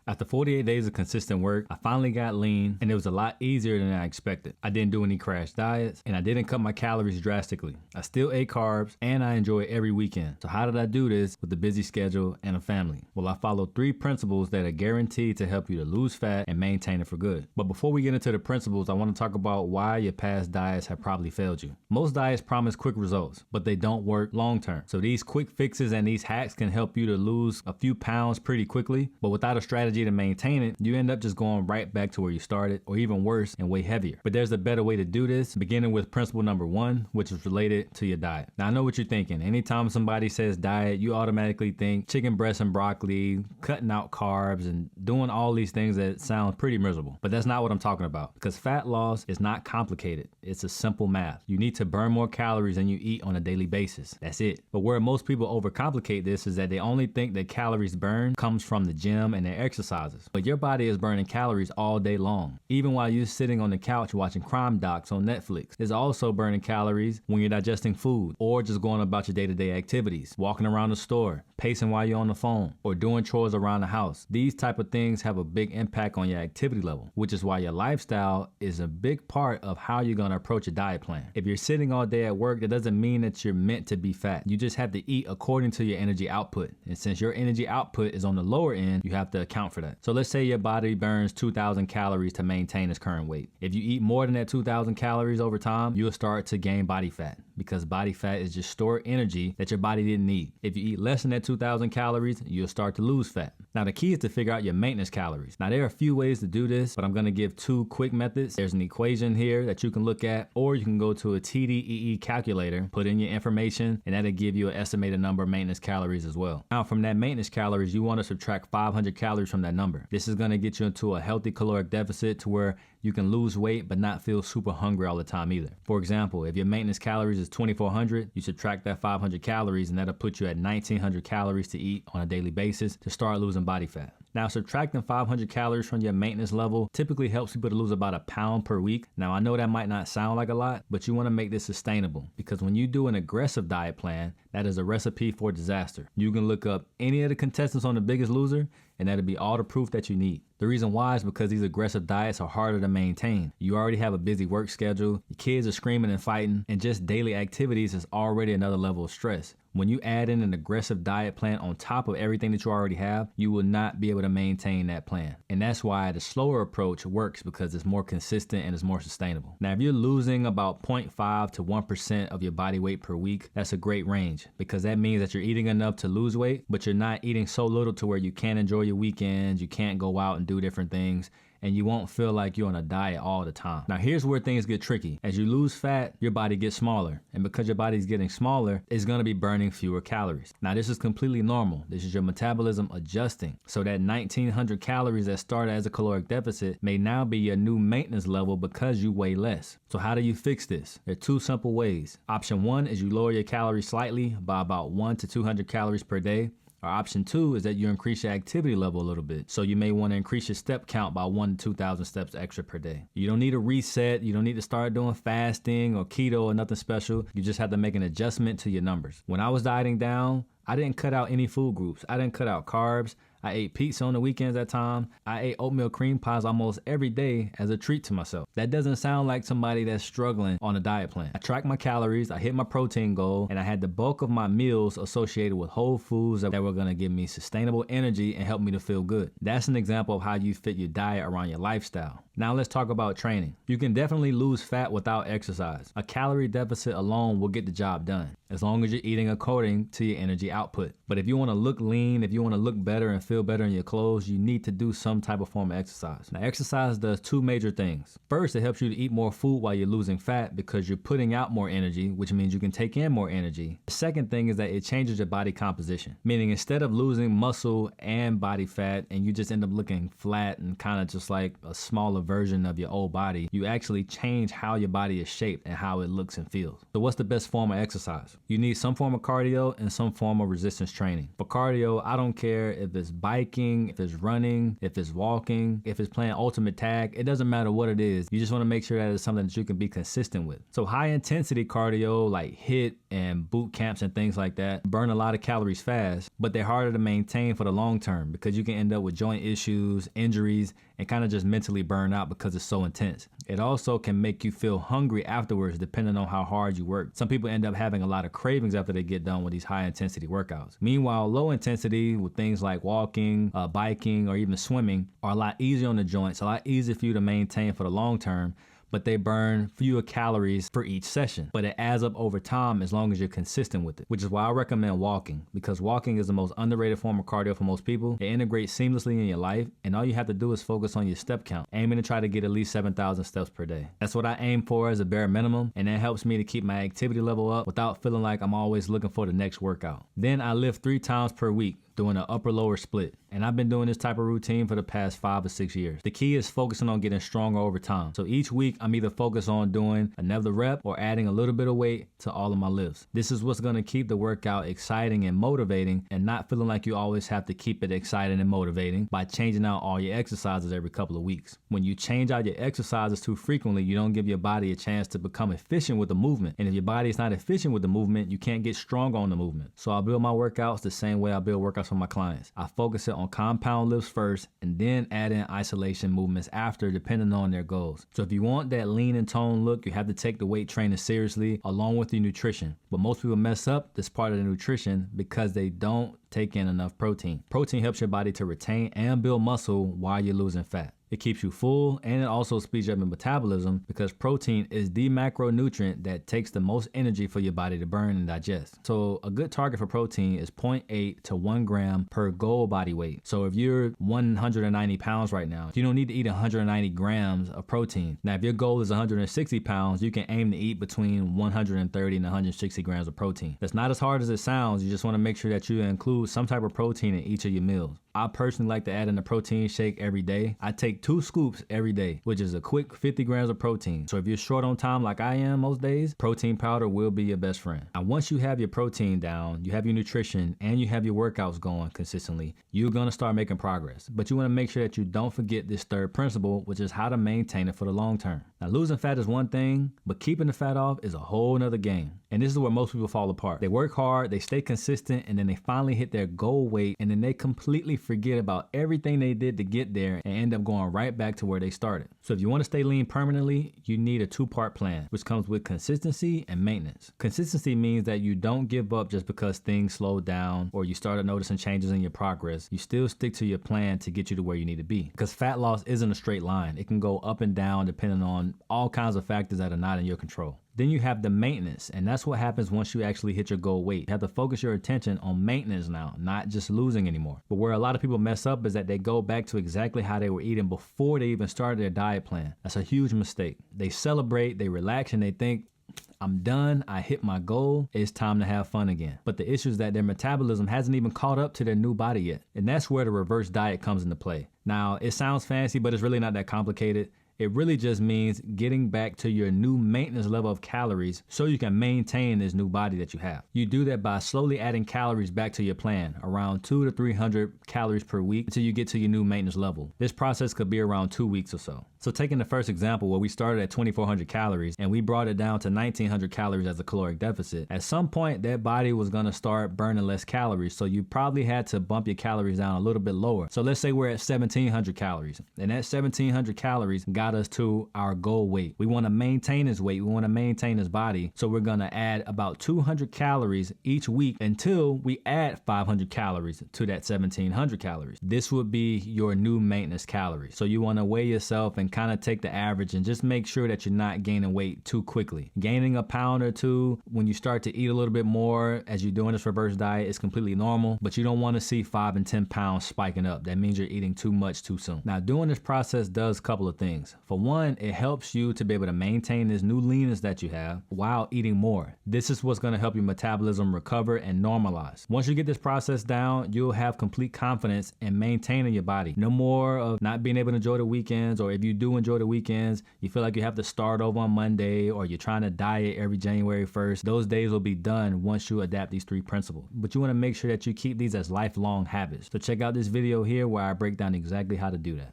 After 48 days of consistent work, I finally got lean, and it was a lot easier than I expected. I didn't do any crash diets, and I didn't cut my calories drastically. I still ate carbs, and I enjoy it every weekend. So how did I do this with a busy schedule and a family? Well, I followed 3 principles that are guaranteed to help you to lose fat and maintain it for good. But before we get into the principles, I want to talk about why your past diets have probably failed you. Most diets promise quick results, but they don't work long term. So these quick fixes and these hacks can help you to lose a few pounds pretty quickly, but without a strategy to maintain it, you end up just going right back to where you started, or even worse, and way heavier. But there's a better way to do this, beginning with principle number 1, which is related to your diet. Now I know what you're thinking. Anytime somebody says diet, you automatically think chicken breast and broccoli, cutting out carbs, and doing all these things that sound pretty miserable. But that's not what I'm talking about, because fat loss is not complicated. It's a simple math. You need to burn more calories than you eat on a daily basis. That's it. But where most people overcomplicate this is that they only think that calories burned comes from the gym and their exercises. But your body is burning calories all day long. Even while you're sitting on the couch watching crime docs on Netflix, it's also burning calories when you're digesting food, or just going about your day-to-day activities, walking around the store, pacing while you're on the phone, or doing chores around the house. These type of things have a big impact on your activity level, which is why your lifestyle is a big part of how you're going to approach a diet plan. If you're sitting all day at work, that doesn't mean that you're meant to be fat. You just have to eat according to your energy output. And since your energy output is on the lower end, you have to account for that. So let's say your body burns 2,000 calories to maintain its current weight. If you eat more than that 2,000 calories over time, you'll start to gain body fat, because body fat is just stored energy that your body didn't need. If you eat less than that 2,000 calories, you'll start to lose fat. Now the key is to figure out your maintenance calories. Now there are a few ways to do this, but I'm going to give 2 quick methods. There's an equation here that you can look at, or you can go to a TDEE calculator, put in your information, and that'll give you an estimated number of maintenance calories as well. Now from that maintenance calories, you want to subtract 500 calories from that number. This is going to get you into a healthy caloric deficit to where you can lose weight but not feel super hungry all the time either. For example, if your maintenance calories is 2,400, you subtract that 500 calories and that'll put you at 1,900 calories to eat on a daily basis to start losing body fat. Now, subtracting 500 calories from your maintenance level typically helps people to lose about a pound per week. Now, I know that might not sound like a lot, but you want to make this sustainable, because when you do an aggressive diet plan, that is a recipe for disaster. You can look up any of the contestants on The Biggest Loser, and that'll be all the proof that you need. The reason why is because these aggressive diets are harder to maintain. You already have a busy work schedule, your kids are screaming and fighting, and just daily activities is already another level of stress. When you add in an aggressive diet plan on top of everything that you already have, you will not be able to maintain that plan. And that's why the slower approach works, because it's more consistent and it's more sustainable. Now, if you're losing about 0.5 to 1% of your body weight per week, that's a great range, because that means that you're eating enough to lose weight, but you're not eating so little to where you can't enjoy your weekends, you can't go out and do different things, and you won't feel like you're on a diet all the time. Now here's where things get tricky. As you lose fat, your body gets smaller, and because your body's getting smaller, it's gonna be burning fewer calories. Now this is completely normal. This is your metabolism adjusting. So that 1,900 calories that started as a caloric deficit may now be your new maintenance level because you weigh less. So how do you fix this? There are 2 simple ways. Option 1 is you lower your calories slightly by about 100 to 200 calories per day. Or option 2 is that you increase your activity level a little bit. So you may want to increase your step count by 1,000 to 2,000 steps extra per day. You don't need a reset. You don't need to start doing fasting or keto or nothing special. You just have to make an adjustment to your numbers. When I was dieting down, I didn't cut out any food groups. I didn't cut out carbs. I ate pizza on the weekends at times. I ate oatmeal cream pies almost every day as a treat to myself. That doesn't sound like somebody that's struggling on a diet plan. I tracked my calories, I hit my protein goal, and I had the bulk of my meals associated with whole foods that were gonna give me sustainable energy and help me to feel good. That's an example of how you fit your diet around your lifestyle. Now let's talk about training. You can definitely lose fat without exercise. A calorie deficit alone will get the job done, as long as you're eating according to your energy output. But if you wanna look lean, if you wanna look better and feel better in your clothes, you need to do some type of form of exercise. Now, exercise does 2 major things. First, it helps you to eat more food while you're losing fat, because you're putting out more energy, which means you can take in more energy. The second thing is that it changes your body composition, meaning instead of losing muscle and body fat and you just end up looking flat and kind of just like a smaller version of your old body, you actually change how your body is shaped and how it looks and feels. So what's the best form of exercise? You need some form of cardio and some form of resistance training. For cardio, I don't care if it's biking, if it's running, if it's walking, if it's playing ultimate tag, it doesn't matter what it is. You just want to make sure that it's something that you can be consistent with. So high intensity cardio like HIIT and boot camps and things like that burn a lot of calories fast, but they're harder to maintain for the long term because you can end up with joint issues, injuries, and kind of just mentally burn out because it's so intense. It also can make you feel hungry afterwards depending on how hard you work. Some people end up having a lot of cravings after they get done with these high intensity workouts. Meanwhile, low intensity with things like walking, biking, or even swimming are a lot easier on the joints, a lot easier for you to maintain for the long term, but they burn fewer calories for each session. But it adds up over time as long as you're consistent with it, which is why I recommend walking, because walking is the most underrated form of cardio for most people. It integrates seamlessly in your life, and all you have to do is focus on your step count, aiming to try to get at least 7,000 steps per day. That's what I aim for as a bare minimum, and that helps me to keep my activity level up without feeling like I'm always looking for the next workout. Then I lift 3 times per week, doing an upper-lower split. And I've been doing this type of routine for the past 5 or 6 years. The key is focusing on getting stronger over time. So each week, I'm either focused on doing another rep or adding a little bit of weight to all of my lifts. This is what's gonna keep the workout exciting and motivating and not feeling like you always have to keep it exciting and motivating by changing out all your exercises every couple of weeks. When you change out your exercises too frequently, you don't give your body a chance to become efficient with the movement. And if your body is not efficient with the movement, you can't get stronger on the movement. So I build my workouts the same way I build workouts for my clients. I focus it on compound lifts first and then add in isolation movements after, depending on their goals. So if you want that lean and toned look, you have to take the weight training seriously along with your nutrition. But most people mess up this part of the nutrition because they don't take in enough protein. Protein helps your body to retain and build muscle while you're losing fat. It keeps you full, and it also speeds up your metabolism because protein is the macronutrient that takes the most energy for your body to burn and digest. So a good target for protein is 0.8 to 1 gram per goal body weight. So if you're 190 pounds right now, you don't need to eat 190 grams of protein. Now, if your goal is 160 pounds, you can aim to eat between 130 and 160 grams of protein. That's not as hard as it sounds. You just want to make sure that you include some type of protein in each of your meals. I personally like to add in a protein shake every day. I take 2 scoops every day, which is a quick 50 grams of protein. So if you're short on time like I am most days, protein powder will be your best friend. And once you have your protein down, you have your nutrition, and you have your workouts going consistently, you're gonna start making progress. But you wanna make sure that you don't forget this third principle, which is how to maintain it for the long term. Now, losing fat is one thing, but keeping the fat off is a whole nother game. And this is where most people fall apart. They work hard, they stay consistent, and then they finally hit their goal weight, and then they completely forget about everything they did to get there and end up going right back to where they started. So if you want to stay lean permanently, you need a 2-part plan, which comes with consistency and maintenance. Consistency means that you don't give up just because things slow down or you started noticing changes in your progress. You still stick to your plan to get you to where you need to be. Because fat loss isn't a straight line. It can go up and down depending on all kinds of factors that are not in your control. Then you have the maintenance, and that's what happens once you actually hit your goal weight. You have to focus your attention on maintenance now, not just losing anymore. But where a lot of people mess up is that they go back to exactly how they were eating before they even started their diet plan. That's a huge mistake. They celebrate, they relax, and they think, I'm done, I hit my goal, it's time to have fun again. But the issue is that their metabolism hasn't even caught up to their new body yet. And that's where the reverse diet comes into play. Now, it sounds fancy, but it's really not that complicated. It really just means getting back to your new maintenance level of calories so you can maintain this new body that you have. You do that by slowly adding calories back to your plan, around 200 to 300 calories per week until you get to your new maintenance level. This process could be around 2 weeks or so. So taking the first example where we started at 2,400 calories and we brought it down to 1,900 calories as a caloric deficit, at some point that body was gonna start burning less calories, so you probably had to bump your calories down a little bit lower. So let's say we're at 1,700 calories, and that 1,700 calories got us to our goal weight. We wanna maintain this weight, we wanna maintain this body, so we're gonna add about 200 calories each week until we add 500 calories to that 1,700 calories. This would be your new maintenance calories. So you wanna weigh yourself and kind of take the average and just make sure that you're not gaining weight too quickly. Gaining a pound or two when you start to eat a little bit more as you're doing this reverse diet is completely normal, but you don't want to see 5 and 10 pounds spiking up. That means you're eating too much too soon. Now, doing this process does a couple of things. For one, it helps you to be able to maintain this new leanness that you have while eating more. This is what's going to help your metabolism recover and normalize. Once you get this process down, you'll have complete confidence in maintaining your body. No more of not being able to enjoy the weekends, or if you do enjoy the weekends, you feel like you have to start over on Monday, or you're trying to diet every January 1st. Those days will be done once you adapt these 3 principles. But you want to make sure that you keep these as lifelong habits. So check out this video here where I break down exactly how to do that.